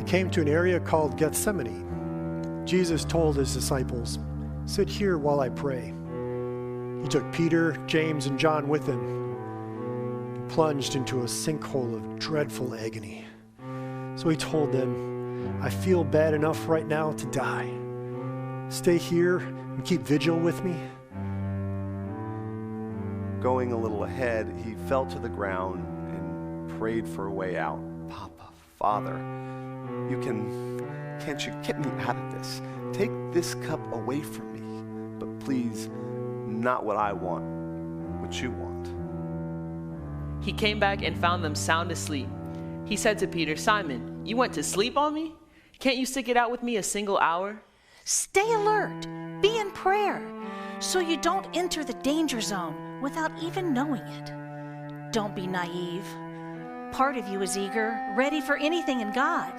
They came to an area called Gethsemane. Jesus told his disciples, "Sit here while I pray." He took Peter, James, and John with him and plunged into a sinkhole of dreadful agony. So he told them, "I feel bad enough right now to die. Stay here and keep vigil with me." Going a little ahead, he fell to the ground and prayed for a way out. "Papa, Father, can't you get me out of this? Take this cup away from me, but please, not what I want, what you want." He came back and found them sound asleep. He said to Peter, "Simon, you went to sleep on me? Can't you stick it out with me a single hour?" Stay alert, be in prayer, so you don't enter the danger zone without even knowing it. Don't be naive. Part of you is eager, ready for anything in God,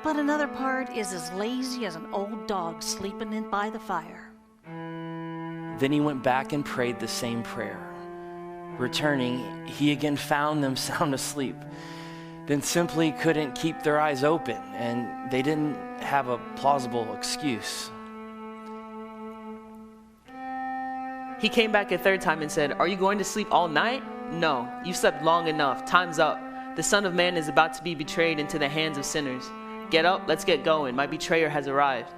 but another part is as lazy as an old dog sleeping in by the fire. Then he went back and prayed the same prayer. Returning, he again found them sound asleep, then simply couldn't keep their eyes open, and they didn't have a plausible excuse. He came back a third time and said, "Are you going to sleep all night? No, you slept long enough. Time's up. The Son of Man is about to be betrayed into the hands of sinners. Get up, let's get going. My betrayer has arrived."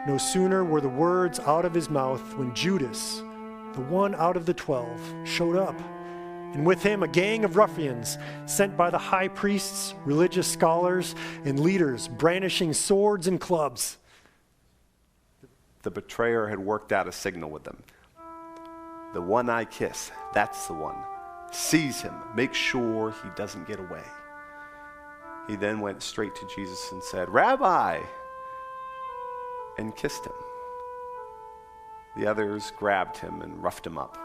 No sooner were the words out of his mouth when Judas, the one out of the 12, showed up, and with him a gang of ruffians sent by the high priests, religious scholars, and leaders brandishing swords and clubs. The betrayer had worked out a signal with them. "The one I kiss, that's the one. Seize him. Make sure he doesn't get away." He then went straight to Jesus and said, "Rabbi," and kissed him. The others grabbed him and roughed him up.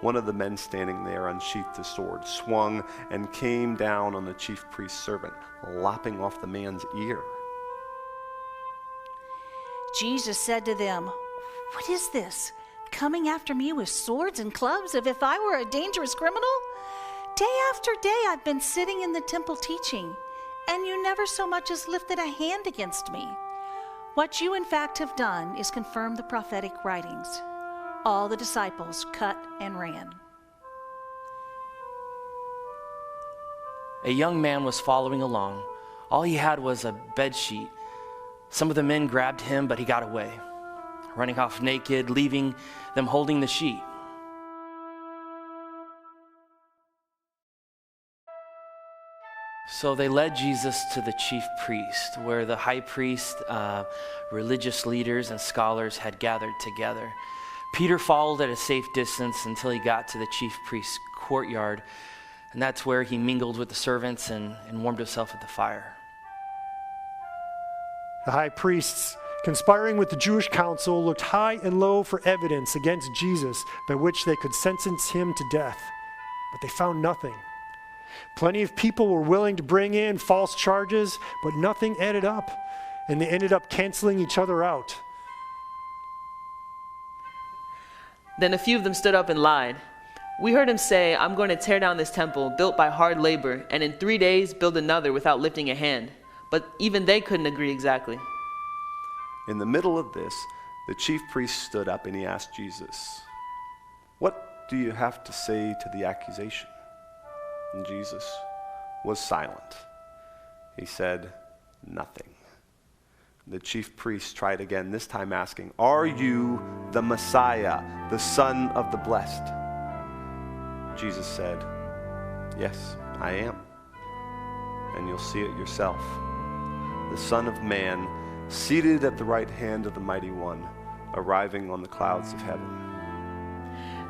One of the men standing there unsheathed his sword, swung, and came down on the chief priest's servant, lopping off the man's ear. Jesus said to them, "What is this? Coming after me with swords and clubs as if I were a dangerous criminal? Day after day I've been sitting in the temple teaching, and you never so much as lifted a hand against me. What you in fact have done is confirm the prophetic writings." All the disciples cut and ran. A young man was following along. All he had was a bedsheet. Some of the men grabbed him, but he got away, running off naked, leaving them holding the sheet. So they led Jesus to the chief priest, where the high priest, religious leaders, and scholars had gathered together. Peter followed at a safe distance until he got to the chief priest's courtyard, and that's where he mingled with the servants and warmed himself at the fire. The high priests, conspiring with the Jewish council, looked high and low for evidence against Jesus by which they could sentence him to death, but they found nothing. Plenty of people were willing to bring in false charges, but nothing added up, and they ended up canceling each other out. Then a few of them stood up and lied. "We heard him say, 'I'm going to tear down this temple built by hard labor, and in 3 days build another without lifting a hand.' But even they couldn't agree exactly." In the middle of this, the chief priest stood up and he asked Jesus, "What do you have to say to the accusation?" And Jesus was silent. He said nothing. The chief priest tried again, this time asking, "Are you the Messiah, the Son of the Blessed?" Jesus said, "Yes, I am. And you'll see it yourself. The Son of Man, seated at the right hand of the Mighty One, arriving on the clouds of heaven."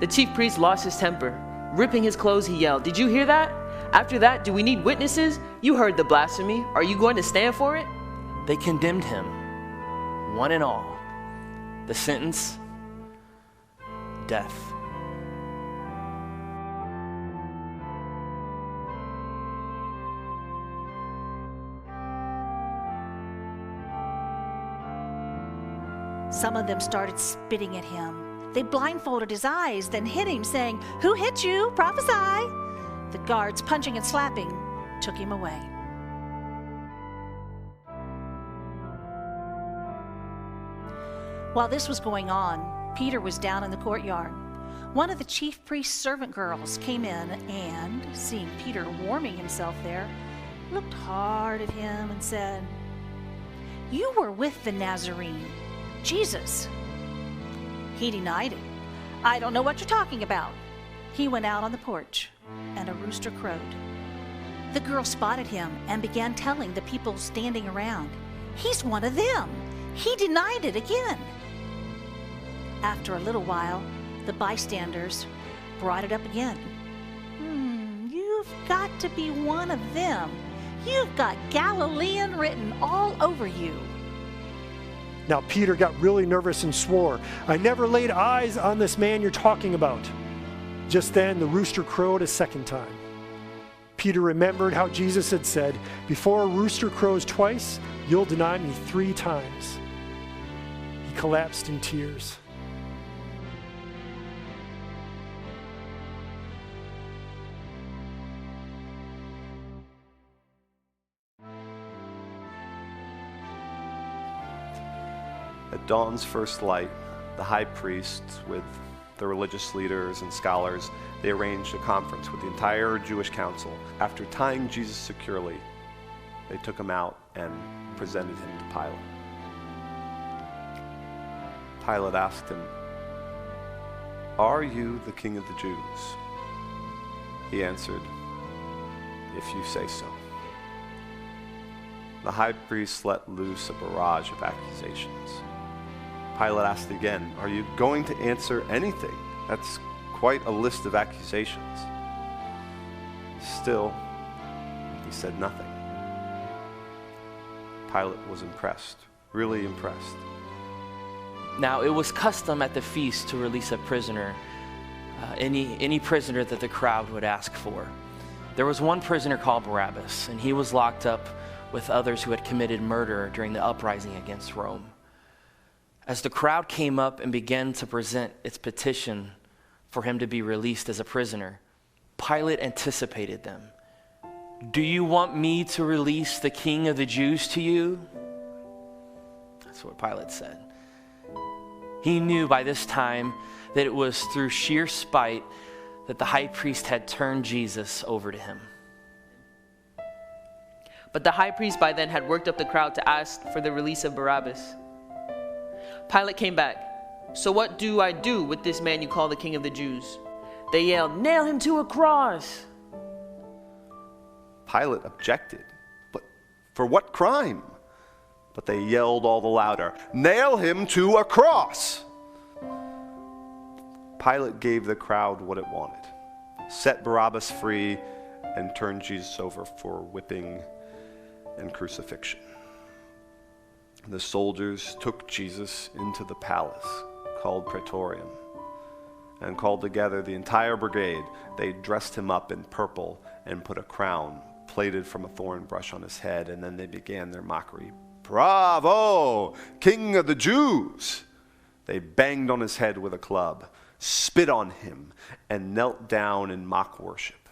The chief priest lost his temper. Ripping his clothes, he yelled, "Did you hear that? After that, do we need witnesses? You heard the blasphemy. Are you going to stand for it?" They condemned him, one and all. The sentence, death. Some of them started spitting at him, They blindfolded his eyes, then hit him, saying, "Who hit you? Prophesy!" The guards, punching and slapping, took him away. While this was going on, Peter was down in the courtyard. One of the chief priest's servant girls came in and, seeing Peter warming himself there, looked hard at him and said, "You were with the Nazarene, Jesus." He denied it. "I don't know what you're talking about." He went out on the porch, and a rooster crowed. The girl spotted him and began telling the people standing around, "He's one of them. He denied it again." After a little while, the bystanders brought it up again. You've got to be one of them. You've got Galilean written all over you." Now Peter got really nervous and swore, "I never laid eyes on this man you're talking about." Just then the rooster crowed a second time. Peter remembered how Jesus had said, "Before a rooster crows twice, you'll deny me 3 times." He collapsed in tears. At dawn's first light, the high priest, with the religious leaders and scholars, they arranged a conference with the entire Jewish council. After tying Jesus securely, they took him out and presented him to Pilate. Pilate asked him, "Are you the king of the Jews?" He answered, "If you say so." The high priest let loose a barrage of accusations. Pilate asked again, "Are you going to answer anything? That's quite a list of accusations." Still, he said nothing. Pilate was impressed, really impressed. Now, it was custom at the feast to release a prisoner, any prisoner that the crowd would ask for. There was one prisoner called Barabbas, and he was locked up with others who had committed murder during the uprising against Rome. As the crowd came up and began to present its petition for him to be released as a prisoner, Pilate anticipated them. "Do you want me to release the king of the Jews to you?" That's what Pilate said. He knew by this time that it was through sheer spite that the high priest had turned Jesus over to him. But the high priest by then had worked up the crowd to ask for the release of Barabbas. Pilate came back. "So what do I do with this man you call the king of the Jews?" They yelled, "Nail him to a cross!" Pilate objected. "But for what crime?" But they yelled all the louder, "Nail him to a cross!" Pilate gave the crowd what it wanted, set Barabbas free, and turned Jesus over for whipping and crucifixion. The soldiers took Jesus into the palace, called Praetorium, and called together the entire brigade. They dressed him up in purple and put a crown plaited from a thorn bush on his head, and then they began their mockery. "Bravo, King of the Jews!" They banged on his head with a club, spit on him, and knelt down in mock worship.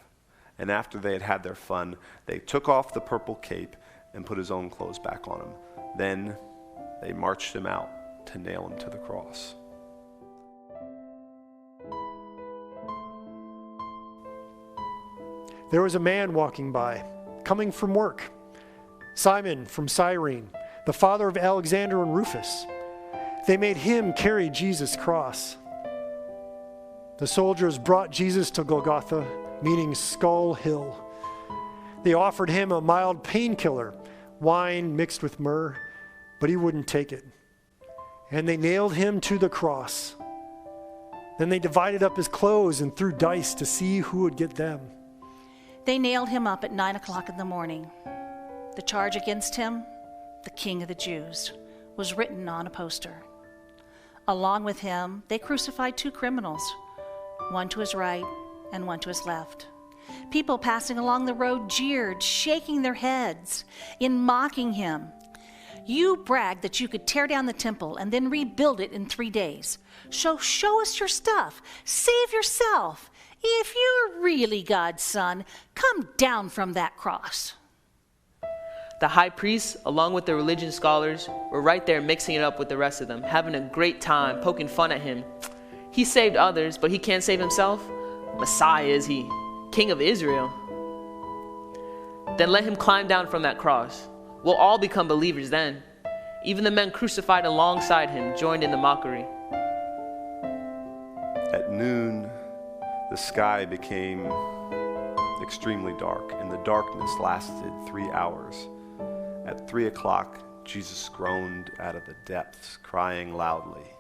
And after they had had their fun, they took off the purple cape and put his own clothes back on him. Then they marched him out to nail him to the cross. There was a man walking by, coming from work. Simon from Cyrene, the father of Alexander and Rufus. They made him carry Jesus' cross. The soldiers brought Jesus to Golgotha, meaning Skull Hill. They offered him a mild painkiller, wine mixed with myrrh, but he wouldn't take it. And they nailed him to the cross. Then they divided up his clothes and threw dice to see who would get them. They nailed him up at 9 o'clock in the morning. The charge against him, the King of the Jews, was written on a poster. Along with him, they crucified 2 criminals, one to his right and one to his left. People passing along the road jeered, shaking their heads in mocking him. You bragged that you could tear down the temple and then rebuild it in 3 days. So show us your stuff. Save yourself. If you're really God's son, come down from that cross. The high priest, along with the religion scholars, were right there mixing it up with the rest of them, having a great time, poking fun at him. He saved others, but he can't save himself. Messiah is he, King of Israel. Then let him climb down from that cross. We'll all become believers then. Even the men crucified alongside him joined in the mockery. At noon, the sky became extremely dark, and the darkness lasted 3 hours. At 3 o'clock, Jesus groaned out of the depths, crying loudly,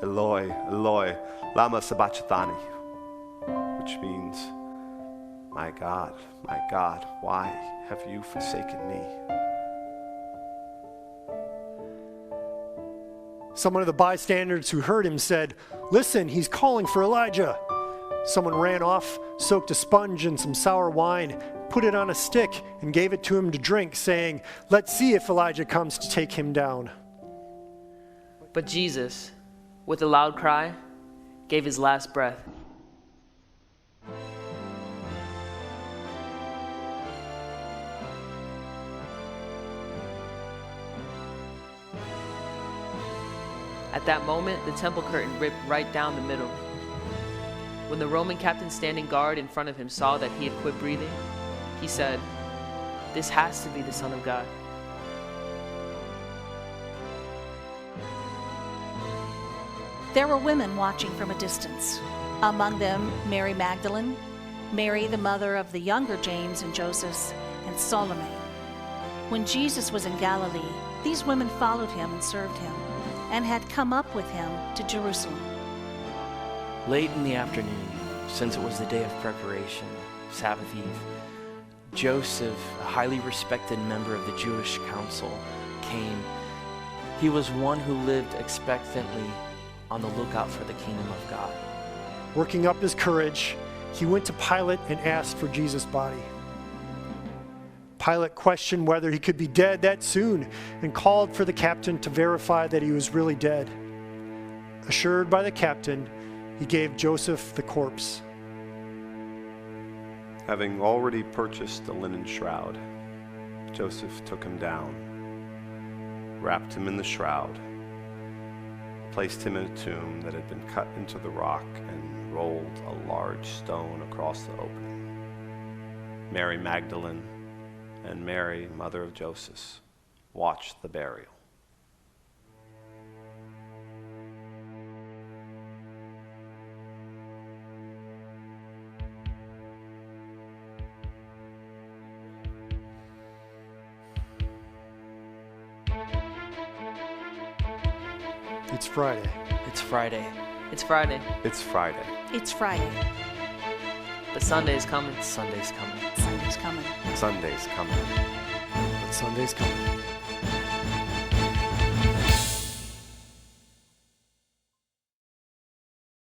Eloi, Eloi, lama sabachthani, which means, my God, why have you forsaken me? Someone of the bystanders who heard him said, "Listen, he's calling for Elijah." Someone ran off, soaked a sponge in some sour wine, put it on a stick, and gave it to him to drink, saying, "Let's see if Elijah comes to take him down." But Jesus, with a loud cry, gave his last breath. At that moment, the temple curtain ripped right down the middle. When the Roman captain standing guard in front of him saw that he had quit breathing, he said, "This has to be the Son of God." There were women watching from a distance. Among them, Mary Magdalene, Mary, the mother of the younger James and Joseph, and Salome. When Jesus was in Galilee, these women followed him and served him, and had come up with him to Jerusalem. Late in the afternoon, since it was the day of preparation, Sabbath Eve, Joseph, a highly respected member of the Jewish council, came. He was one who lived expectantly on the lookout for the kingdom of God. Working up his courage, he went to Pilate and asked for Jesus' body. Pilate questioned whether he could be dead that soon and called for the captain to verify that he was really dead. Assured by the captain, he gave Joseph the corpse. Having already purchased a linen shroud, Joseph took him down, wrapped him in the shroud, placed him in a tomb that had been cut into the rock, and rolled a large stone across the opening. Mary Magdalene and Mary, mother of Joseph, watched the burial. It's Friday. It's Friday. It's Friday, It's Friday. It's Friday. but Sunday is coming. Sunday's coming. Sunday's coming. Sunday's coming. But Sunday's coming.